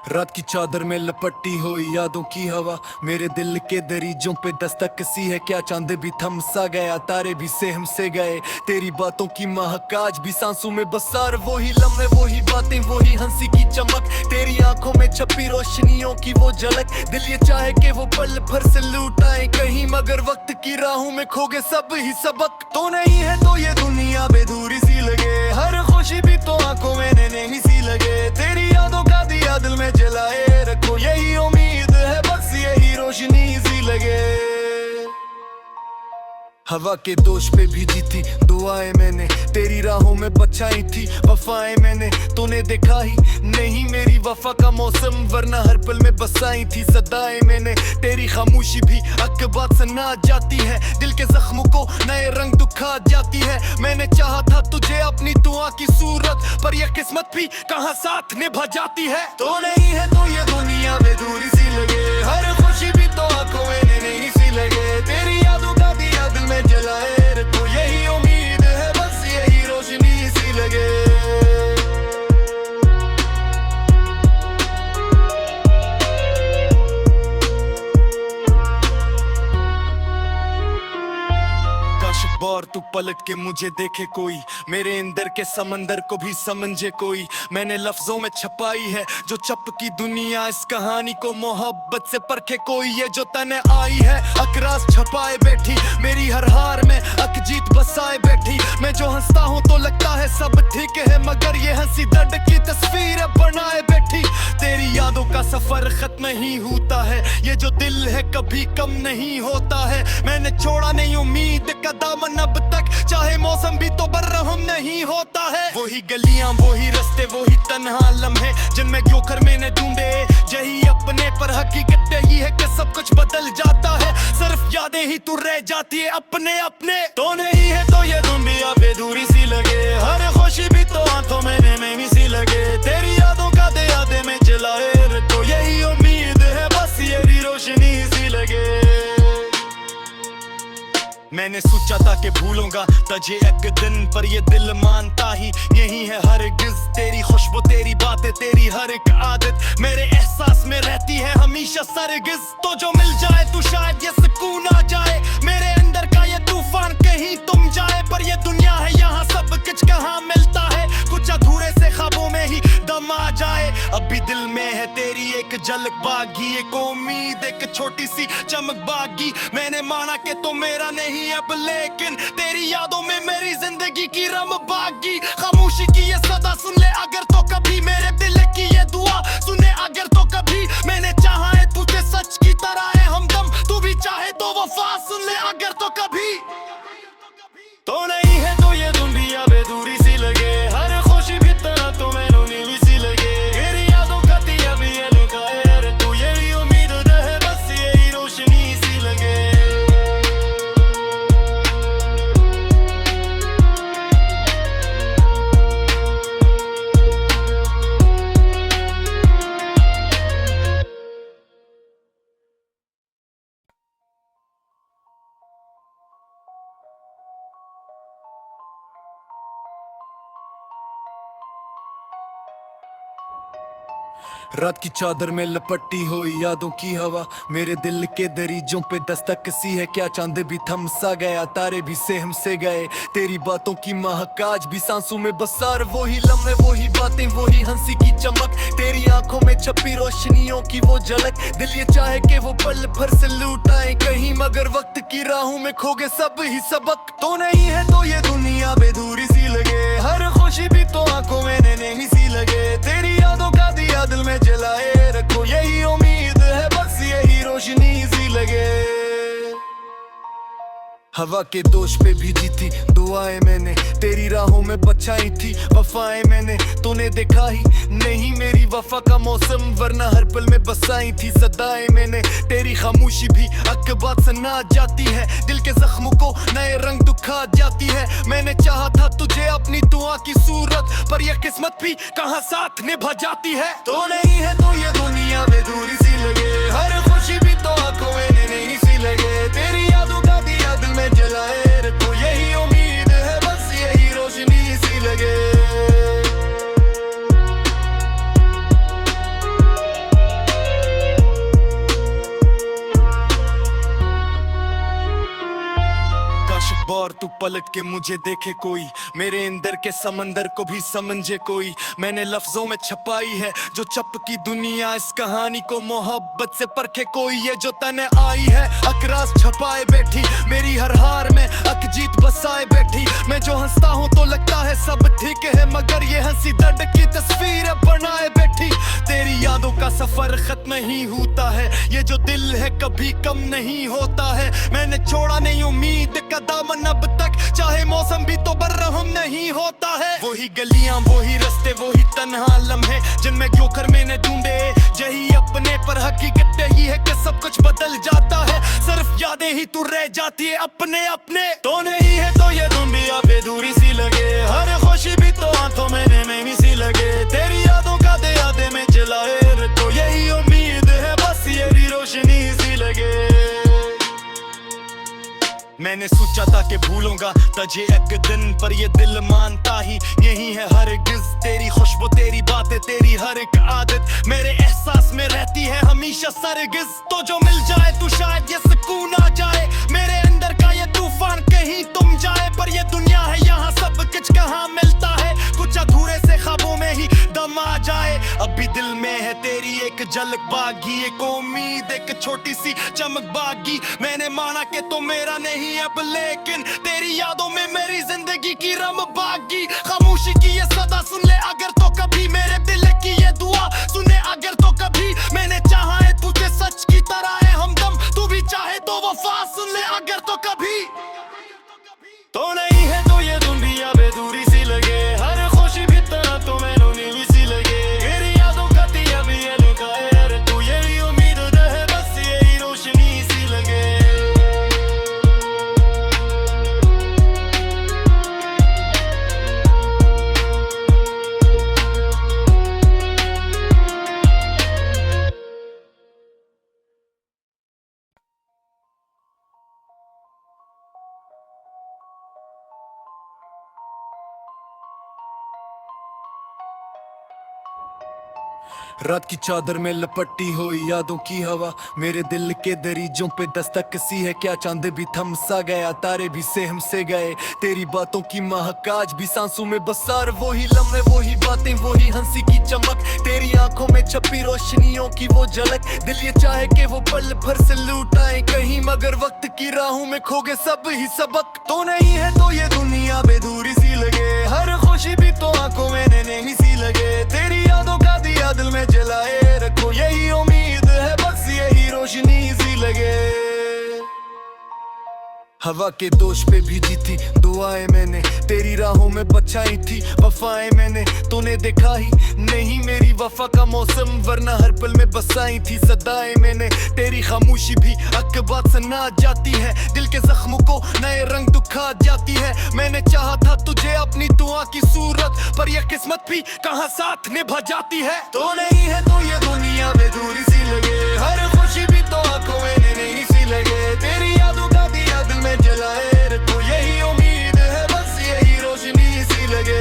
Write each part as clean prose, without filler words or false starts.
रात की चादर में लपटी हुई यादों की हवा मेरे दिल के दरीजों पे दस्तक सी है। क्या चांद भी थम सा गया, तारे भी सेहम से गए। तेरी बातों की महक आज भी सांसों में बसार, वही लम्हे वही बातें वही हंसी की चमक, तेरी आंखों में छपी रोशनियों की वो झलक। दिल ये चाहे कि वो पल भर से लूट आए कहीं, मगर वक्त की राहों में खो गए सब ही सबक। तो नहीं है तो ये दुनिया बेधूरी सी लगे, हर खुशी भी तो आंखों में नहीं सी लगे। तेरी यादों का दिया दिल में जलाए रखो, यही उम्मीद है बस यही रोशनी सी लगे। हवा के दोष पे भीजी थी दुआएं मैंने, तेरी राहों में बचाई थी वफाएं मैंने। तूने देखा ही नहीं मेरी वफा का मौसम, वरना हर पल में बसाई थी सदाएं मैंने। तेरी खामोशी भी हक बात सना जाती है, दिल के जख्मों को नए रंग दुखा जाती है। मैंने चाहा था तुझे अपनी दुआ की सूरत, पर यह किस्मत भी कहाँ साथ निभा जाती है। तो नहीं है तो ये दुनिया बेधूरी सी लगे, हर खुशी भी तो आंखों में नहीं सी लगे। तेरी यादों का दिया दिल में जलाए रखो, यही उम्मीद है बस यही रोशनी सी लगे। बार तू पलट के मुझे देखे कोई, मेरे अंदर के समंदर को भी समझे कोई। मैंने लफ्जों में छपाई है जो चप की दुनिया, इस कहानी को मोहब्बत से परखे कोई। ये जो तने आई है अकरास छपाए बैठी, मेरी हर हार में अक जीत बसाए बैठी। मैं जो हंसता हूँ तो लगता है सब ठीक है, मगर ये हंसी दर्द की तस्वीर बनाए बैठी। तेरी यादों का सफर खत्म ही होता है, ये जो दिल है कभी कम नहीं होता है। मैंने छोड़ा नहीं उम्मीद का दामन अब तक, चाहे मौसम भी तो बर्रहम नहीं होता है। वही गलियां वही रास्ते वही तन्हा लम्हे, जिनमें जोकर मैंने ढूंढे यही अपने, पर हकीकत यही है कि सब कुछ बदल जाता है, सिर्फ यादें ही तू रह जाती है अपने अपने। तो नहीं है तो ये दुनिया बेधूरी सी लगे, हर खुशी भी तो आंखों में नहीं सी लगे। तेरी यादों का दिया दे में जलाए रखो, यही उम्मीद है बस यही रोशनी सी लगे। मैंने सोचा था कि भूलूंगा तुझे एक दिन, पर ये दिल मानता ही यही है हरगिज। तेरी खुशबू तेरी बातें तेरी हर एक आदत मेरे एहसास में रहती है हमेशा सरगिज। तो जो मिल जाए तो शायद ये सुकून आ जाए, मेरे अंदर का ये तूफान कहीं तुम जाए। पर ये दुनिया है यहाँ सब कुछ कहाँ मिलता है, कुछ अधूरे से ख्वाबों में ही दम आ जाए। अभी दिल में है तेरी एक झलक बागी, एक उम्मीद एक छोटी सी चमक बागी। मैंने माना कि तो मेरा नहीं अब, लेकिन तेरी यादों में मेरी जिंदगी की रम बागी। खामोशी की ये सदा सुन ले अगर तो कभी, मेरे दिल की ये दुआ सुने अगर तो कभी। मैंने चाहा है तुझे सच की तरह है हमदम, तू भी चाहे तो वफा सुन ले अगर तो कभी। तो नहीं है तो ये दुनिया बेधूरी सी लगे, हर खुशी भी तरह तो मैं नीली सी लगे। मेरी यादों का दिया भी ये लुकाए तू, यही उम्मीद है बस यही रोशनी सी लगे। रात की चादर में लपटी हुई यादों की हवा मेरे दिल के दरीजों पे दस्तक सी है। क्या चांद भी थम सा गया, तारे भी सेहम से गए। तेरी बातों की महक आज भी सांसों में बसार, वही लम्हे वही बातें वही हंसी की चमक, तेरी आंखों में छपी रोशनियों की वो झलक। दिल ये चाहे कि वो पल भर से लूट आए कहीं, मगर वक्त की राहों में खो गए सब ही सबक। तो नहीं है तो ये दुनिया बेधूरी सी लगे, हर खुशी भी तो आंखों में नहीं सी लगे। तेरी यादों का दिया दिल में जलाए रखो, यही उम्मीद है बस यही रोशनी सी लगे। हवा के दोष पे भीजी थी दुआएं मैंने, तेरी राहों में बचाई थी वफाएं मैंने। तूने देखा ही नहीं मेरी वफा का मौसम, वरना हर पल में बसाई थी सदाएं मैंने। तेरी खामोशी भी हक बात सना जाती है, दिल के जख्मों को नए रंग दुखा जाती है। मैंने चाहा था तुझे अपनी दुआ की सूरत, पर यह किस्मत भी कहाँ साथ निभा जाती है। तो नहीं है तो ये दुनिया बेधूरी सी लगे, हर खुशी भी तो आंखों में नहीं सी लगे। तेरी यादों का दिया दिल में जलाए रखो, यही उम्मीद है बस यही रोशनी सी लगे। तू पलट के मुझे देखे कोई, मेरे अंदर के समंदर को भी समझे कोई। मैंने लफ्जों में छपाई है जो चप की दुनिया, इस कहानी को मोहब्बत से परखे कोई। ये जो तने आई है अकरास छपाए बैठी, मेरी हर हार में अकजीत बसाए बैठी। मैं जो हंसता हूँ तो लगता है सब ठीक है, मगर ये हंसी दर्द की तस्वीर बनाए बैठी। तेरी यादों का सफर खत्म ही होता है, ये जो दिल है कभी कम नहीं होता है। मैंने छोड़ा नहीं उम्मीद का दामन अब तक, चाहे मौसम भी तो बर्रहम नहीं होता है। वही गलियां वही रास्ते वही तन्हा लम्हे, जिनमें जोकर मैंने ढूंढे यही अपने, पर हकीकत यही है कि सब कुछ बदल जाता है, सिर्फ यादें ही तू रह जाती है अपने अपने। तो नहीं है तो ये तुम भी अब दूरी सी लगे, हर खुशी भी तो आंखों में नहीं सी लगे। तेरी यादों का दे यादें में जलाए तो यही उम्मीद है, बस यही रोशनी सी लगे। मैंने सोचा था कि भूलूंगा तुझे एक दिन, पर ये दिल मानता ही यही है हरगिज। तेरी खुशबू तेरी बातें तेरी हर एक आदत मेरे एहसास में रहती है हमेशा सरगिज। तो जो मिल जाए तो शायद ये सुकून आ जाए, मेरे अंदर का ये तूफान कहीं तुम जाए। पर ये दुनिया है यहाँ सब कुछ कहाँ मिलता है, कुछ अधूरे से ख्वाबों में ही दम आ जाए। अभी दिल में है तेरी एक झलक बागी, एक उम्मीद एक छोटी सी चमक बागी। मैंने माना कि तो मेरा नहीं अब, लेकिन तेरी यादों में मेरी जिंदगी की रम बागी। खामोशी की ये सदा सुन ले अगर तो कभी, मेरे दिल की ये दुआ सुने अगर तो कभी। मैंने चाहा है तुझे सच की तरह है हमदम, तू भी चाहे तो वफा सुन ले अगर तो कभी। तो नहीं है तो ये तुम भी अब दूरी सी लगे, हर खुशी भी तरह तो मैनू नीवी सी लगे। मेरी यादों का दिया भी ये लुकाए, तू यही उम्मीद है बस यही रोशनी सी लगे। रात की चादर में लपटी हुई यादों की हवा, मेरे दिल के दरीजों पे दस्तक सी है क्या। चांद भी थम सा गया तारे भी सहम से गए, तेरी बातों की महक आज भी सांसों में बसार। वही लम्हे वही बातें वही हंसी की चमक, तेरी आंखों में छपी रोशनियों की वो झलक। दिल ये चाहे कि वो पल भर से लूट आए कहीं, मगर वक्त की राहों में खो गए सब ही सबक। तो नहीं है तो ये दुनिया बेदूरी सी लगे, हर खुशी भी तो आंखों में नहीं सी लगे। तेरी यादों का दिया दिल में जलाए रखो, यही उम्मीद है बस यही रोशनी सी लगे। हवा के दोष पे भीजी थी दुआएं मैंने, तेरी राहों में बचाई थी वफाएं मैंने। तूने देखा ही नहीं मेरी वफा का मौसम, वरना हर पल में बसाई थी सदाएं मैंने। तेरी खामोशी भी अकबात सना जाती है, दिल के जख्मों को नए रंग दुखा जाती है। मैंने चाहा था तुझे अपनी दुआ की सूरत, पर यह किस्मत भी कहाँ साथ निभा जाती है। तो नहीं है तो ये दुनिया बेदूरी सी लगे, हर खुशी भी तो आंखों में नहीं सी लगे। तेरी यादों का दिया दिल में जलाए तो यही उम्मीद है बस यही रोशनी सी लगे।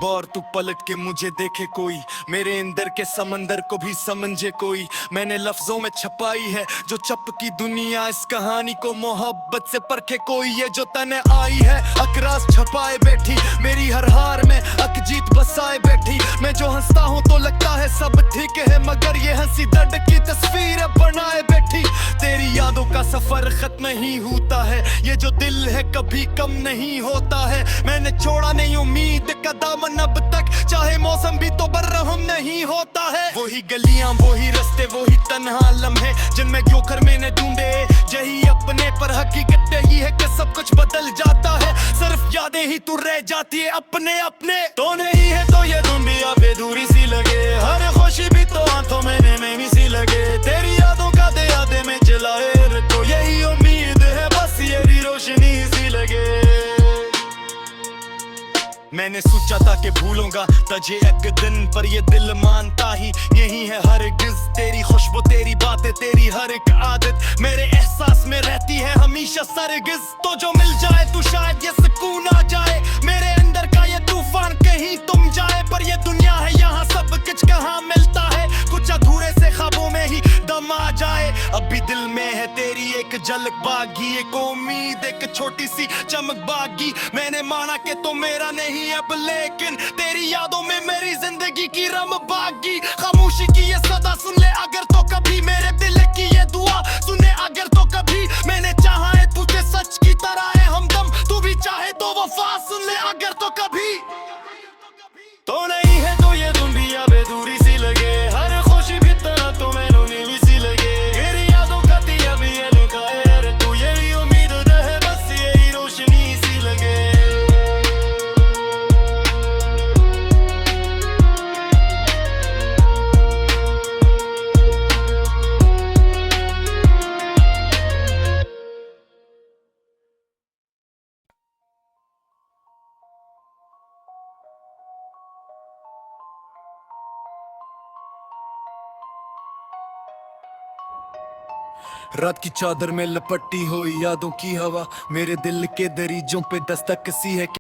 और तू पलट के मुझे देखे कोई, मेरे अंदर के समंदर को भी समझे कोई। मैंने लफ्जों में छपाई है जो चप की दुनिया, इस कहानी को मोहब्बत से परखे कोई। ये जो तने आई है अकरास छपाए बैठी, मेरी हर हार में अकजीत बसाए बैठी। मैं जो हंसता हूँ तो लगता है सब ठीक है, मगर ये हंसी दर्द की तस्वीर बनाए बैठी। तेरी यादों का सफर खत्म ही होता है, ये जो दिल है कभी कम नहीं होता है। मैंने छोड़ा नहीं उम्मीद का दामन अब तक, चाहे मौसम भी तो बर्रहम नहीं होता है। वही गलियां वही रास्ते वही तन्हा लम्हे, जिनमें जोकर मैंने ढूंढे यही अपने, पर हकीकत यही है कि सब कुछ बदल जाता है, सिर्फ यादें ही तू रह जाती है अपने अपने। तो नहीं है तो ये तुम भी अब दूरी सी लगे, हर खुशी भी तो आंखों में नहीं सी लगे। तेरी यादों का दे यादें में जलाए तो यही उम्मीद है बस यही रोशनी सी लगे। मैंने सोचा था कि भूलूंगा तुझे एक दिन, पर ये दिल मानता ही यही है हरगिज। तेरी खुशबू तेरी बातें तेरी हर एक आदत मेरे एहसास में रहती है हमेशा सरगिज। तो जो मिल जाए तो शायद ये सुकून आ जाए, मेरे अंदर का ये तूफान कहीं तुम जाए। पर झलक बागी, एक उम्मीद एक छोटी सी चमक बागी। मैंने माना कि तो मेरा नहीं अब, लेकिन तेरी यादों में मेरी जिंदगी की रम बागी। खामोशी की ये सदा सुन ले अगर तो कभी, मेरे दिल की ये दुआ सुने अगर तो कभी। मैंने चाहा है तुझे सच की तरह है हमदम, तू भी चाहे तो वफा सुन ले अगर तो कभी। तो नहीं है तो ये दुनिया बेदूरी सी लगे, हर खुशी भी तरह तो मैनू नीवी सी लगे। तेरी यादों का दिया भी ये लुका है, तू यही उम्मीद रहे बस यही रोशनी सी लगे। रात की चादर में लपटी हुई यादों की हवा, मेरे दिल के दरीजों पे दस्तक सी है।